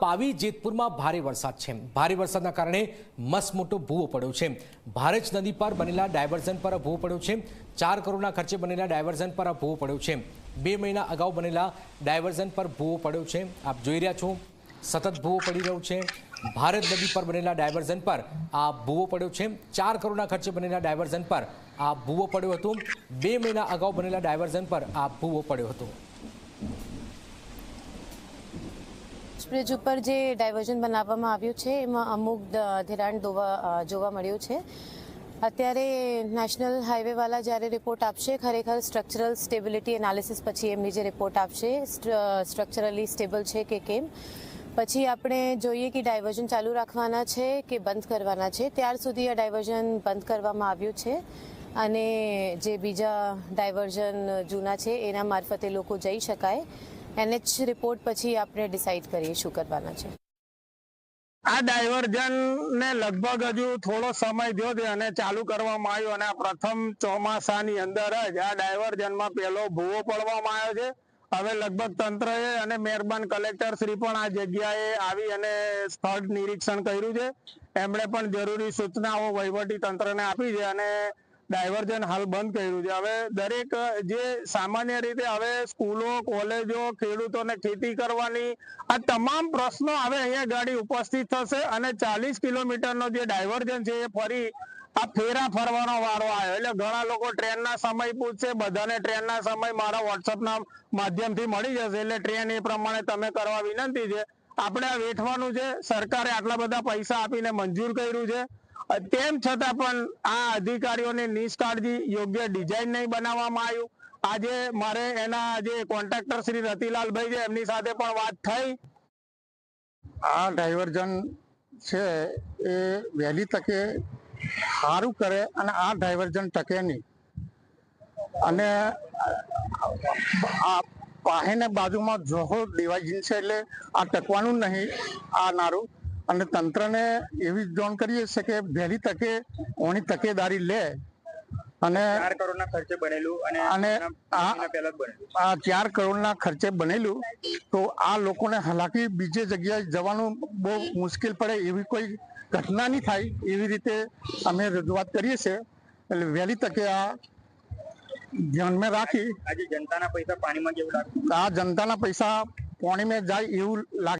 પાવી જેતપુરમાં ભારે વરસાદ છે। ભારે વરસાદના કારણે મસમોટો ભૂવો પડ્યો છે। ભારેજ નદી પર બનેલા ડાયવર્ઝન પર ભૂવો પડ્યો છે। 4 કરોડના ખર્ચે બનેલા ડાયવર્ઝન પર ભૂવો પડ્યો છે। 2 મહિના અગાઉ બનેલા ડાયવર્ઝન પર ભૂવો પડ્યો છે। આપ જોઈ રહ્યા છો સતત ભૂવો પડી રહ્યો છે। ભારત નદી પર બનેલા ડાયવર્ઝન પર આ ભૂવો પડ્યો છે। 4 કરોડના ખર્ચે બનેલા ડાયવર્ઝન પર આ ભૂવો પડ્યો હતો। 2 મહિના અગાઉ બનેલા ડાયવર્ઝન પર આ ભૂવો પડ્યો હતો। બ્રિજ ઉપર જે ડાયવર્ઝન બનાવવામાં આવ્યું છે એમાં અમુક ધિરાણ જોવા મળ્યું છે। અત્યારે નેશનલ હાઈવેવાળા જ્યારે રિપોર્ટ આપશે ખરેખર સ્ટ્રક્ચરલ સ્ટેબિલિટી એનાલિસિસ પછી એમની જે રિપોર્ટ આપશે સ્ટ્રક્ચરલી સ્ટેબલ છે કે કેમ, પછી આપણે જોઈએ કે ડાયવર્ઝન ચાલુ રાખવાના છે કે બંધ કરવાના છે। ત્યાર સુધી આ ડાયવર્ઝન બંધ કરવામાં આવ્યું છે અને જે બીજા ડાયવર્ઝન જૂના છે એના મારફતે લોકો જઈ શકાય। એનએચ રિપોર્ટ પછી આપણે ડિસાઇડ કરીએ શું કરવાના છે। આ ડાયવર્ઝન ને લગભગ હજુ થોડો સમય થયો છે અને ચાલુ કરવામાં આવ્યું અને આ પ્રથમ ચોમાસાની અંદર જ આ ડાયવર્ઝનમાં પહેલો ભૂવો પડવામાં આવ્યો છે। હવે લગભગ તંત્રએ અને મહેરબાન કલેક્ટર શ્રી પણ આ જગ્યાએ આવી અને સ્થળ નિરીક્ષણ કર્યું છે। એમણે પણ જરૂરી સૂચનાઓ વહીવટી તંત્રને આપી છે અને ડાયવર્ઝન હાલ બંધ કર્યું છે। હવે દરેક જે સામાન્ય રીતે હવે સ્કૂલો કોલેજો ખેડૂતોને ખેતી કરવાની આ તમામ પ્રશ્નો હવે અહીંયા ગાડી ઉપસ્થિત થશે અને 40 કિલોમીટરનો જે ડાયવર્ઝન છે એ ફરી આ ફેરા ફરવાનો વારો આવ્યો। એટલે ઘણા લોકો ટ્રેનના સમય પૂછશે, બધાને ટ્રેનના સમય મારા વોટ્સઅપના માધ્યમથી મળી જશે, એટલે ટ્રેન એ પ્રમાણે તમે કરવા વિનંતી છે। આપણે આ વેઠવાનું છે। સરકારે આટલા બધા પૈસા આપીને મંજૂર કર્યું છે, તેમ છતાં પણ આ અધિકારીઓની નિષ્કાળજી, યોગ્ય ડિઝાઇન નહીં બનાવવામાં આવ્યું। આજે મારે એના જે કોન્ટ્રાક્ટર શ્રી રતિલાલભાઈ છે એમની સાથે પણ વાત થઈ। આ ડાયવર્ઝન છે એ વહેલી તકે સારું કરે અને આ ડાયવર્ઝન ટકે નહીં અને આ પાહેને બાજુમાં જોહર ડિવાઇઝન છે એટલે આ ટકવાનું નહીં આ નારું, અને તંત્રને એવી જાણ કરીએ છે કે વહેલી તકે ઓની તકેદારી લે અને 4 કરોડના ખર્ચે બનેલું અને આ 4 કરોડના ખર્ચે બનેલું તો આ લોકોને હાલાકી બીજે જગ્યાએ જવાનું બહુ મુશ્કેલ પડે એવી કોઈ ઘટના નહીં થાય એવી રીતે અમે રજૂઆત કરીએ છીએ। એટલે વહેલી તકે આ ધ્યાનમાં રાખી આજે જનતાના પૈસા પાણીમાં જેવું લાગે, આ જનતાના પૈસા પાણીમાં જાય એવું લાગે।